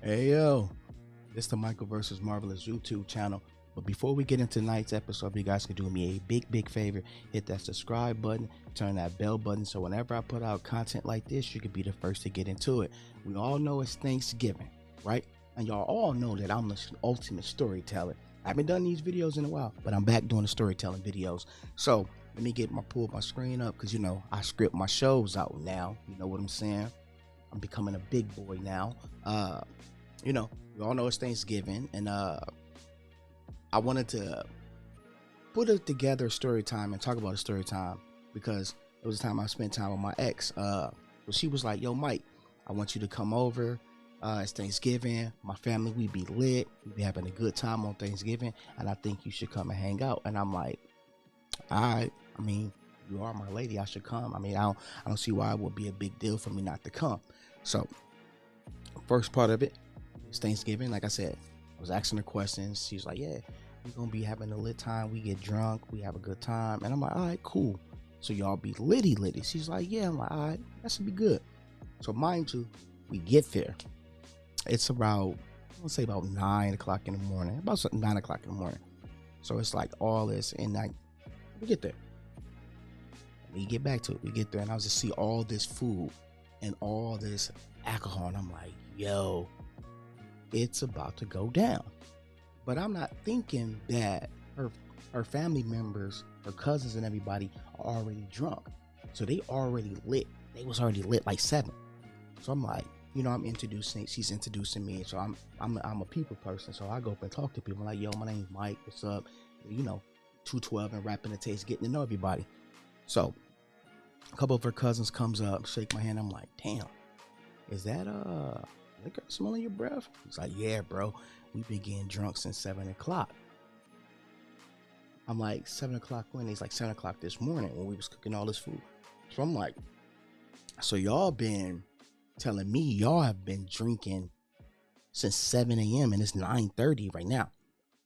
Hey yo, this is the Michael versus Marvelous YouTube channel. But before we get into tonight's episode, you guys can do me a big favor. Hit that subscribe button, turn that bell button, so whenever I put out content like this, you can be the first to get into it. We all know it's Thanksgiving, right? And y'all all know that I'm the ultimate storyteller. I haven't done these videos in a while, but I'm back doing the storytelling videos. So let me pull my screen up, because I script my shows out now. You know what I'm saying? I'm becoming a big boy now. We all know it's Thanksgiving, and I wanted to put it together, story time, and talk about a story time, because it was a time I spent time with my ex. So she was like, yo, Mike, I want you to come over. It's Thanksgiving. My family, we be lit. We be having a good time on Thanksgiving, and I think you should come and hang out. And I'm like, all right. I mean, you are my lady. I should come. I mean, I don't see why it would be a big deal for me not to come. So, first part of it, it's Thanksgiving. Like I said, I was asking her questions. She's like, yeah, we're going to be having a lit time. We get drunk. We have a good time. And I'm like, all right, cool. So y'all be litty. She's like, yeah. I'm like, all right, that should be good. So mind you, we get there. It's about, let's say about 9 o'clock in the morning. About 9 o'clock in the morning. So it's like all this. And like, we get there. We get back to it. We get there. And I was just see all this food and all this alcohol. And I'm like, yo, it's about to go down. But I'm not thinking that her family members, her cousins and everybody are already drunk. So they already lit. They was already lit like 7. So I'm like, she's introducing me. So I'm a people person. So I go up and talk to people. I'm like, yo, my name's Mike. What's up? 212 and rapping the taste, getting to know everybody. So a couple of her cousins comes up, shake my hand. I'm like, damn, is that liquor smelling your breath? He's like, yeah, bro, we've been getting drunk since 7 o'clock. I'm like, 7 o'clock when? He's like, 7 o'clock this morning when we was cooking all this food. So I'm like, so y'all been telling me y'all have been drinking since 7 a.m. and it's 9:30 right now.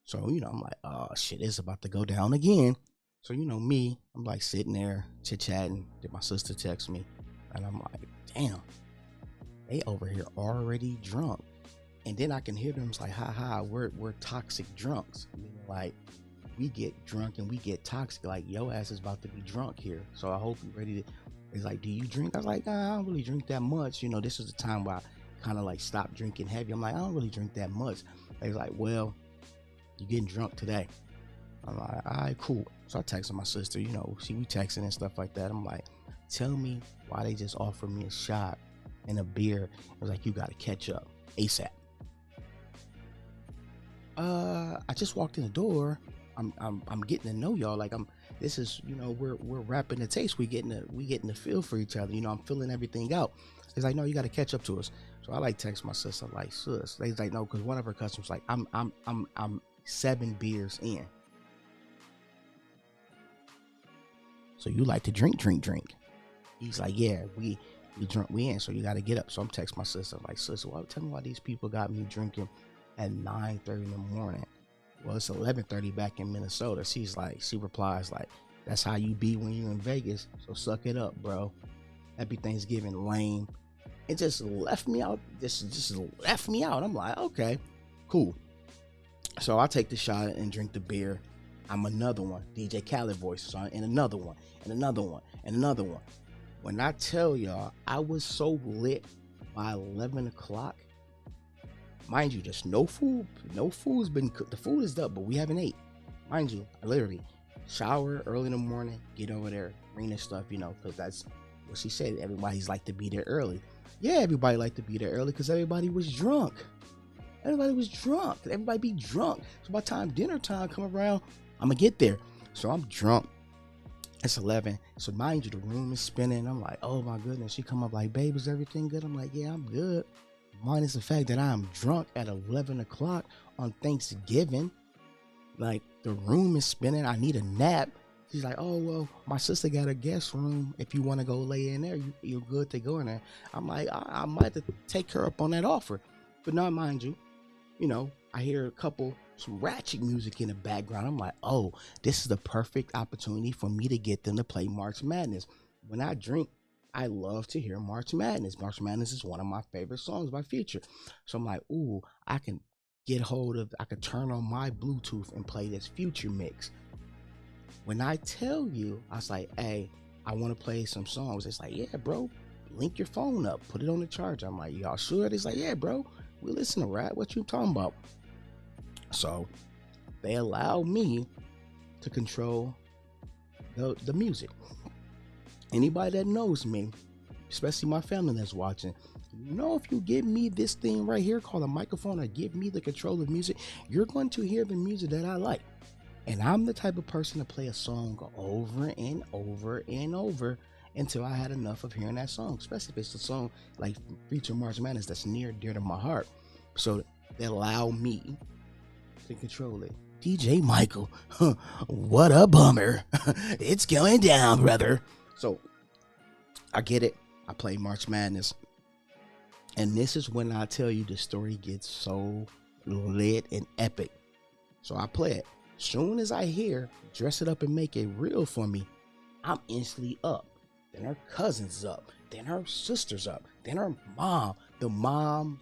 So, I'm like, oh shit, it's about to go down again. So, me, I'm like sitting there chit-chatting. Did my sister text me? And I'm like, damn, they over here already drunk. And then I can hear them like, ha, we're toxic drunks. Like, we get drunk and we get toxic. Like, yo ass is about to be drunk here. So I hope you're ready to. It's like, do you drink? I was like, nah, I don't really drink that much. This is the time where I kind of like stopped drinking heavy. I'm like, I don't really drink that much. He's like, well, you're getting drunk today. I'm like, all right, cool. So I texted my sister, we texting and stuff like that. I'm like, tell me why they just offered me a shot and a beer. It was like, you got to catch up ASAP. I just walked in the door. I'm getting to know y'all. Like this is, we're rapping the taste. We getting the feel for each other. I'm filling everything out. It's like, no, you got to catch up to us. So I like text my sister like, sis. They's like, no, because one of her customers like, I'm 7 beers in. So you like to drink. He's like, yeah, we drunk, we in. So you got to get up. So I'm texting my sister like, sister, well, tell me why these people got me drinking at 9:30 in the morning. Well, it's 11:30 back in Minnesota. She replies like, that's how you be when you're in Vegas. So suck it up, bro. Happy Thanksgiving, lame. It just left me out. Just left me out. I'm like, okay, cool. So I take the shot and drink the beer. I'm another one. DJ Khaled voice, son, and another one, and another one, and another one. When I tell y'all, I was so lit by 11 o'clock. Mind you, just no food. No food's been cooked. The food is up, but we haven't ate. Mind you, I literally shower early in the morning, get over there, bring this stuff, because that's what she said. Everybody's like to be there early. Yeah, everybody like to be there early because everybody was drunk. Everybody was drunk. Everybody be drunk. So by the time dinner time come around, I'm going to get there. So I'm drunk. It's 11. So mind you, the room is spinning. I'm like, oh my goodness. She come up like, babe, is everything good? I'm like, yeah, I'm good. Minus the fact that I'm drunk at 11 o'clock on Thanksgiving. Like, the room is spinning. I need a nap. She's like, oh, well, my sister got a guest room. If you want to go lay in there, you're good to go in there. I'm like, I might have to take her up on that offer. But now, mind you, I hear some ratchet music in the background. I'm like, oh, this is the perfect opportunity for me to get them to play March Madness. When I drink, I love to hear March Madness. March Madness is one of my favorite songs by Future. So I'm like, ooh, I can turn on my Bluetooth and play this Future mix. When I tell you, I was like, hey, I want to play some songs. It's like, yeah, bro, link your phone up, put it on the charger. I'm like, y'all sure? It's like, yeah, bro, we listen to rap. What you talking about? So they allow me to control the music. Anybody that knows me, especially my family that's watching, you know, if you give me this thing right here called a microphone or give me the control of music, you're going to hear the music that I like. And I'm the type of person to play a song over and over and over until I had enough of hearing that song, especially if it's a song like Future March Madness that's near dear to my heart. So they allow me to control it. DJ Michael, what a bummer. It's going down, brother. So I get it. I play March Madness. And this is when I tell you the story gets so lit and epic. So I play it. Soon as I hear Dress It Up and Make It Real for Me, I'm instantly up. Then her cousin's up. Then her sister's up. Then her mom,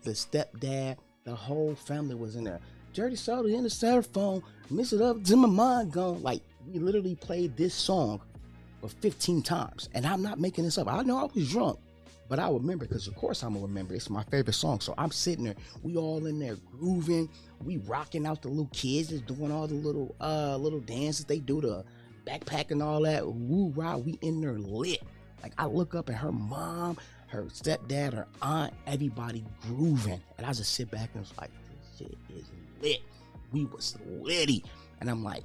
the stepdad, the whole family was in there. Dirty Soda in the styrofoam, mix it up, to my mind gone. Like, we literally played this song for 15 times. And I'm not making this up. I know I was drunk, but I remember, because of course I'm gonna remember. It's my favorite song. So I'm sitting there, we all in there grooving, we rocking out. The little kids is doing all the little dances they do, the backpack and all that. Woo rah, we in there lit. Like, I look up at her mom, her stepdad, her aunt, everybody grooving. And I just sit back and was like, this shit is lit. We was litty. And I'm like,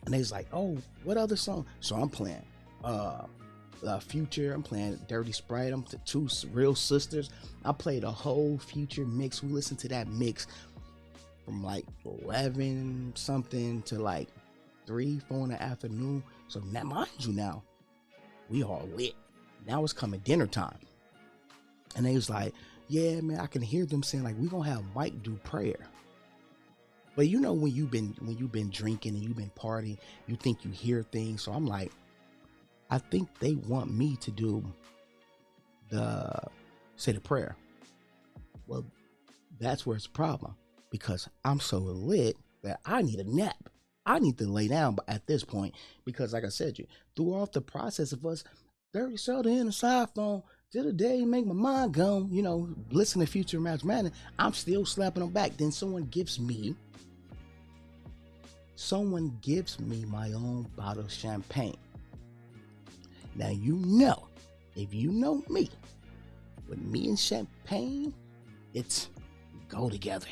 and they was like, oh, what other song? So I'm playing Future, I'm playing Dirty Sprite, I'm the two real sisters. I played a whole Future mix. We listened to that mix from like 11 something to like 3-4 in the afternoon. So now, mind you, now we all lit. Now it's coming dinner time. And they was like, yeah, man, I can hear them saying like, we gonna have Mike do prayer. But you know, when you've been drinking and you've been partying, you think you hear things. So I'm like, I think they want me to do say the prayer. Well, that's where it's a problem, because I'm so lit that I need a nap. I need to lay down at this point, because like I said, throughout the process of us, Dirty Soda in the side phone, till the day make my mind go, you know, listen to Future March Madness, I'm still slapping them back. Then someone gives me my own bottle of champagne. Now, you know, if you know me, with me and champagne, it's go together.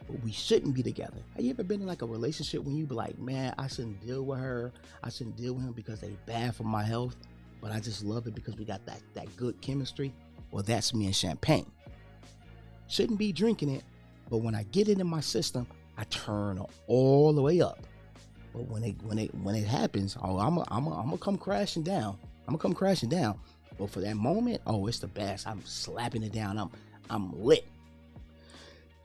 But we shouldn't be together. Have you ever been in like a relationship when you be like, man, I shouldn't deal with her, I shouldn't deal with him because they bad for my health, but I just love it because we got that good chemistry? Well, that's me and champagne. Shouldn't be drinking it, but when I get it in my system, I turn all the way up. But when it happens, oh, I'm gonna come crashing down. But for that moment, oh, it's the best. I'm slapping it down. I'm lit.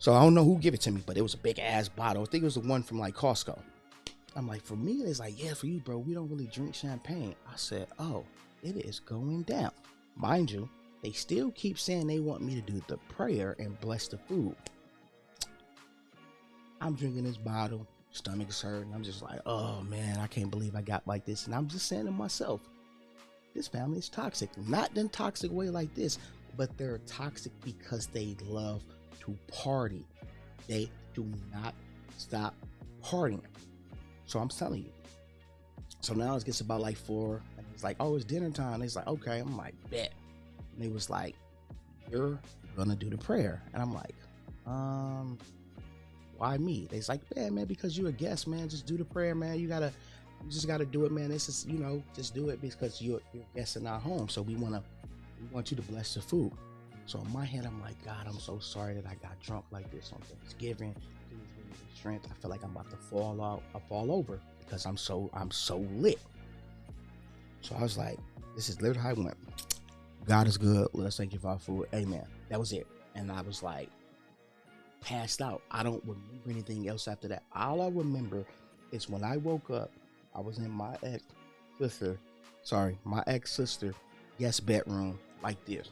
So I don't know who gave it to me, but it was a big ass bottle. I think it was the one from like Costco. I'm like, for me, it's like, yeah, for you, bro, we don't really drink champagne. I said, oh, it is going down. Mind you, they still keep saying they want me to do the prayer and bless the food. I'm drinking this bottle, stomach is hurting. I'm just like, oh man, I can't believe I got like this. And I'm just saying to myself, this family is toxic. Not in a toxic way like this, but they're toxic because they love to party. They do not stop partying. So I'm telling you. So now it gets about like 4, and it's like, oh, it's dinner time. It's like, okay. I'm like, bet. And they was like, you're gonna do the prayer. And I'm like, why me? They's like, man, because you're a guest, man. Just do the prayer, man. You just gotta do it, man. This is, you know, just do it because you're a guest in our home. So we want you to bless the food. So in my head, I'm like, God, I'm so sorry that I got drunk like this on Thanksgiving. Please give me the strength. I feel like I'm about to fall over because I'm so lit. So I was like, this is literally how I went. God is good. Let's thank you for our food. Amen. That was it. And I was like, passed out. I don't remember anything else after that. All I remember is when I woke up, I was in my ex sister guest bedroom like this.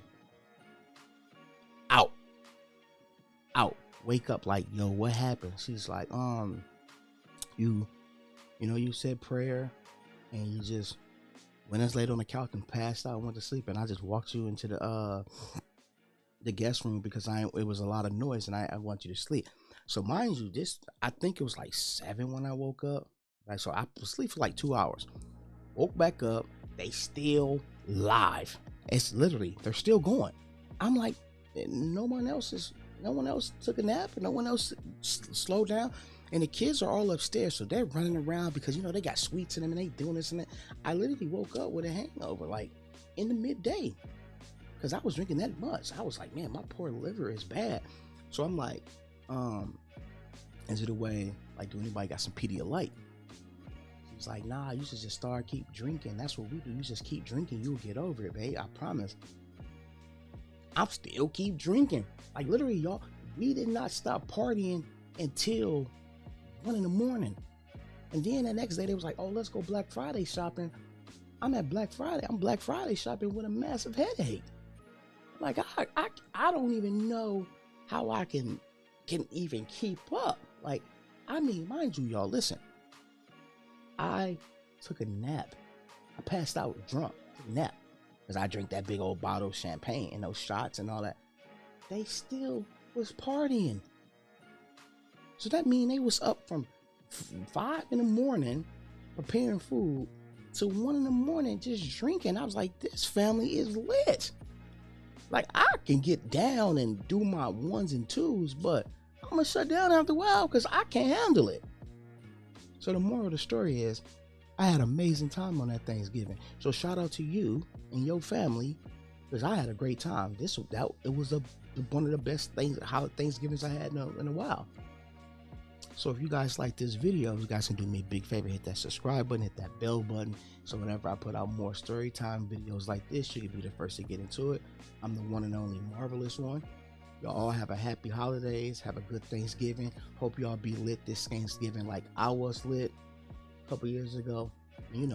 Out, out. Wake up like, yo, what happened? She's like, you know, you said prayer and you just went us laid on the couch and passed out and went to sleep, and I just walked you into the guest room because it was a lot of noise and I want you to sleep. So mind you, I think it was like 7 when I woke up. Like, so I was asleep for like 2 hours. Woke back up, they still live. It's literally, they're still going. I'm like, no one else took a nap, no one else slowed down. And the kids are all upstairs, so they're running around because, you know, they got sweets in them and they doing this and that. I literally woke up with a hangover, like in the midday, because I was drinking that much. I was like, man, my poor liver is bad. So I'm like, is it a way, like, do anybody got some Pedialyte? He's like, nah, you should just keep drinking. That's what we do. You just keep drinking, you'll get over it, babe. I promise. I'm still keep drinking. Like, literally, y'all, we did not stop partying until 1 in the morning. And then the next day they was like, oh, let's go Black Friday shopping. I'm at Black Friday. I'm Black Friday shopping with a massive headache. Like, I don't even know how I can even keep up. Like, I mean, mind you, y'all, listen. I took a nap. I passed out drunk. Took a nap. Because I drank that big old bottle of champagne and those shots and all that. They still was partying. So that means they was up from 5 in the morning preparing food to 1 in the morning just drinking. I was like, this family is lit. Like, I can get down and do my 1s and 2s, but I'm going to shut down after a while because I can't handle it. So the moral of the story is, I had an amazing time on that Thanksgiving. So shout out to you and your family, because I had a great time. It was one of the best Thanksgivings I had in a while. So if you guys like this video, you guys can do me a big favor, hit that subscribe button, hit that bell button, so whenever I put out more story time videos like this, you can be the first to get into it. I'm the one and only Marvelous One. Y'all all have a happy holidays, have a good Thanksgiving. Hope y'all be lit this Thanksgiving like I was lit a couple years ago. You know.